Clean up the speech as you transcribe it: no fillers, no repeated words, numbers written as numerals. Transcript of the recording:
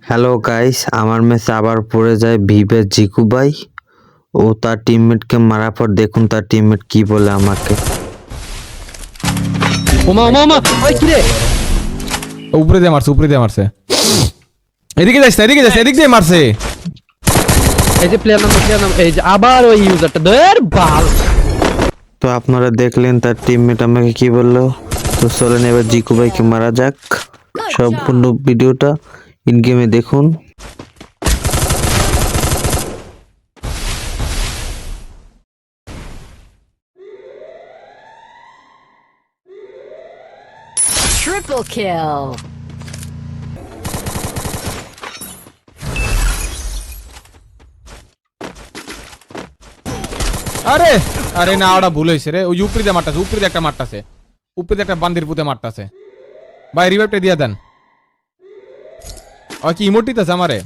Hello guys, আমার ম্যাচে আবার পড়ে যায় ভিভের জিকু ভাই। ও তার টিমমেটকে মারার পর দেখুন তার টিমমেট কি বলে আমাকে। ওমা ওমা ওমা ওই কি রে? উপরে দিয়ে মারছে এদিকে যাস এদিক দিয়ে মারছে। এই যে প্লেয়ার নাম এই যে আবার ওই ইউজারটা ধর বাল। তো আপনারা দেখলেন তার টিমমেট আমাকে কি বললো। তো চলেন এবার জিকু ভাইকে মারা যাক। সম্পূর্ণ ভিডিওটা ইন গেমে দেখুন। Triple kill. আরে আরে না, ওটা ভুল হয়েছে রে। ওই উপরে দিয়ে মারতাছে, উপরে দিয়ে একটা মারতাছে, উপরে দিয়ে একটা বান্দির পুঁতে মারতাছে। ভাই রিভাইভটা দিয়ে দেন। ও কি ইমোট দিতেছে আমারে।